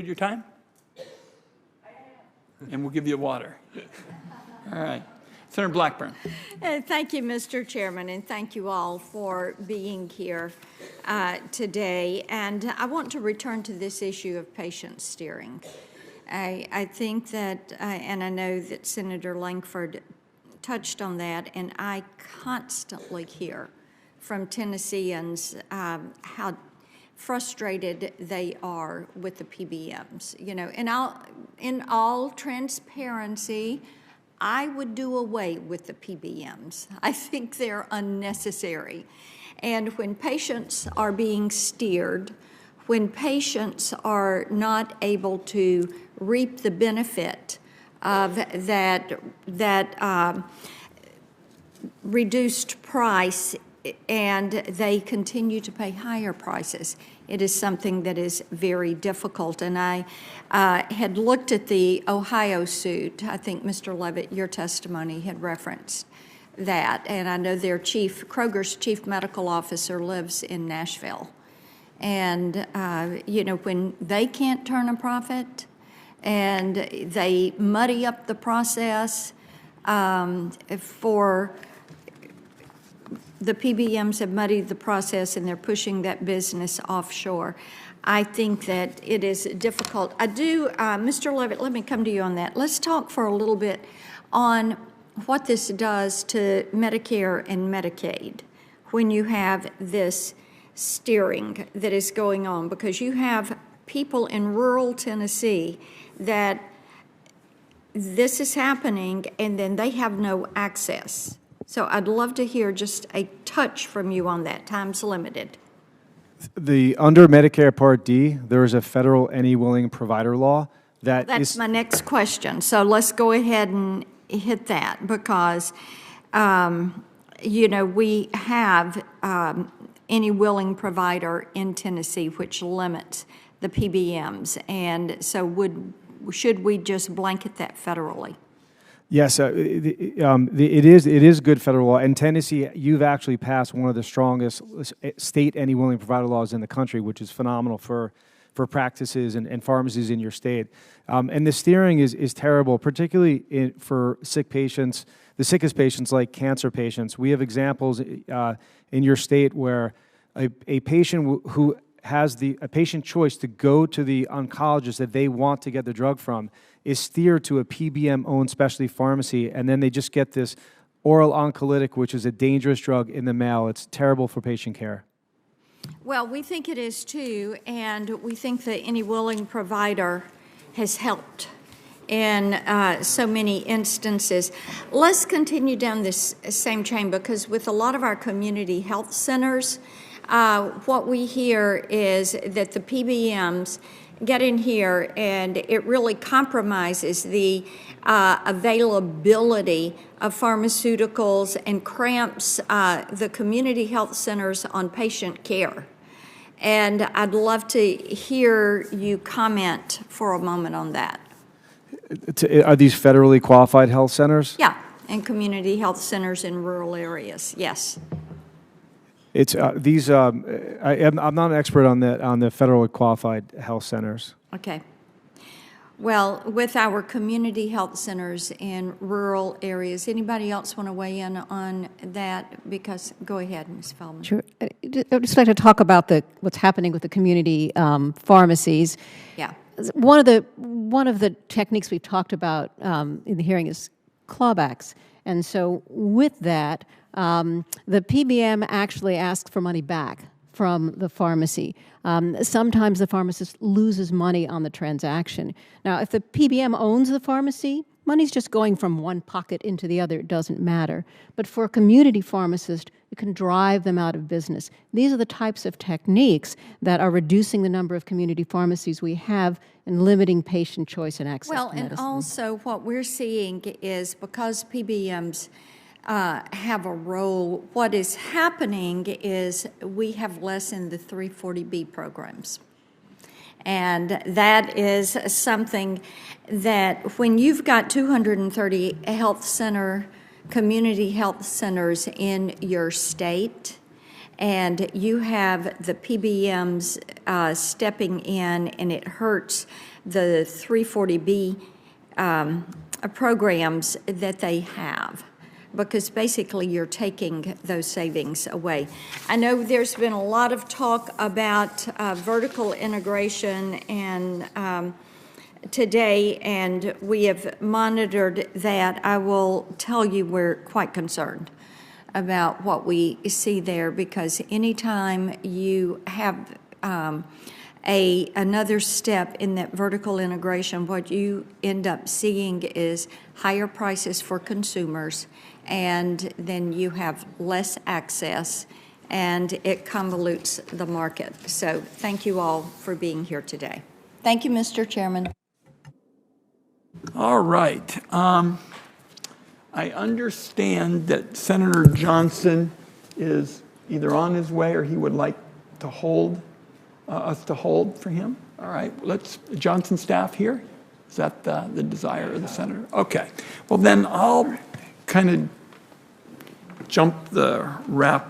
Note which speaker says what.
Speaker 1: Your time? And we'll give you water. All right. Senator Blackburn.
Speaker 2: Thank you, Mr. Chairman, and thank you all for being here today. And I want to return to this issue of patient steering. I think that, and I know that Senator Langford touched on that, and I constantly hear from Tennesseans how frustrated they are with the PBMs. You know, in all transparency, I would do away with the PBMs. I think they're unnecessary. And when patients are being steered, when patients are not able to reap the benefit of that reduced price, and they continue to pay higher prices, it is something that is very difficult. And I had looked at the Ohio suit. I think, Mr. Levitt, your testimony had referenced that. And I know their Kroger's chief medical officer lives in Nashville. And, you know, when they can't turn a profit and they muddy up the process the PBMs have muddied the process and they're pushing that business offshore. I think that it is difficult. I do, Mr. Levitt, let me come to you on that. Let's talk for a little bit on what this does to Medicare and Medicaid when you have this steering that is going on, because you have people in rural Tennessee that this is happening and then they have no access. So I'd love to hear just a touch from you on that. Time's limited.
Speaker 3: Under Medicare Part D, there is a federal any willing provider law
Speaker 2: That's my next question. So let's go ahead and hit that, because, you know, we have any willing provider in Tennessee, which limits the PBMs. And so should we just blanket that federally?
Speaker 3: Yes, it is good federal law. In Tennessee, you've actually passed one of the strongest state any willing provider laws in the country, which is phenomenal for practices and pharmacies in your state. And the steering is terrible, particularly for sick patients, the sickest patients like cancer patients. We have examples in your state where a patient who has a patient choice to go to the oncologist that they want to get the drug from is steered to a PBM-owned specialty pharmacy, and then they just get this oral oncolytic, which is a dangerous drug, in the mail. It's terrible for patient care.
Speaker 2: Well, we think it is too, and we think that any willing provider has helped in so many instances. Let's continue down this same chain, because with a lot of our community health centers, what we hear is that the PBMs get in here and it really compromises the availability of pharmaceuticals and cramps the community health centers on patient care. And I'd love to hear you comment for a moment on that.
Speaker 3: Are these federally qualified health centers?
Speaker 2: Yeah, and community health centers in rural areas, yes.
Speaker 3: It's I'm not an expert on the federally qualified health centers.
Speaker 2: Okay. Well, with our community health centers in rural areas, anybody else want to weigh in on that? Because go ahead, Ms. Feldman.
Speaker 4: Sure. I'd just like to talk about what's happening with the community pharmacies.
Speaker 2: Yeah.
Speaker 4: One of the techniques we've talked about in the hearing is clawbacks, and so with that, the PBM actually asks for money back from the pharmacy. Sometimes the pharmacist loses money on the transaction. Now, if the PBM owns the pharmacy, money's just going from one pocket into the other. It doesn't matter. But for a community pharmacist, it can drive them out of business. These are the types of techniques that are reducing the number of community pharmacies we have and limiting patient choice and access to medicine.
Speaker 2: And also what we're seeing is, because PBMs have a role, what is happening is we have lessened the 340B programs. And that is something that when you've got 230 community health centers in your state, and you have the PBMs stepping in, and it hurts the 340B programs that they have, because basically you're taking those savings away. I know there's been a lot of talk about vertical integration and today, and we have monitored that. I will tell you we're quite concerned about what we see there, because anytime you have another step in that vertical integration, what you end up seeing is higher prices for consumers, and then you have less access, and it convolutes the market. So thank you all for being here today. Thank you, Mr. Chairman.
Speaker 1: All right. I understand that Senator Johnson is either on his way or he would like to hold us to hold for him. All right. Johnson staff here? Is that the desire of the senator? Okay. Well, then I'll kind of jump the wrap up.